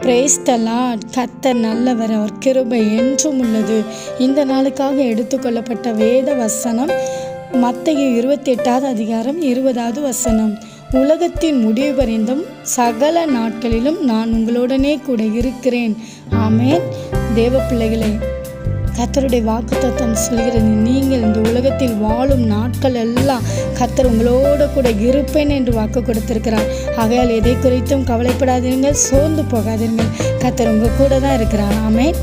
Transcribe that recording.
Praise the Lord. கர்த்தர் நல்லவர், அவர் கிருபை என்றும் உள்ளது. இந்த நாளுக்காக எடுத்துக்கொள்ளப்பட்ட வேத வசனம் மத்தேயு 28வது அதிகாரம் 20வது வசனம். உலகத்தின் முடிவு பரியந்தம் சகல நாட்களிலும் நான் உங்களுடனே கூட இருக்கிறேன். ஆமென். தேவ பிள்ளைகளே, கர்த்தருடைய வாக்குத்தத்தம் சொல்கிறது, நீங்கள் இந்த உலகத்தில் வாழும் நாட்கள் எல்லாம் கர்த்தர் உங்களோட கூட இருப்பேன் என்று வாக்கு கொடுத்திருக்கிறார். ஆகையால் எதை குறித்தும் கவலைப்படாதீர்கள், சோர்ந்து போகாதீர்கள். கர்த்தர் உங்க கூட தான் இருக்கிறார். ஆமென்.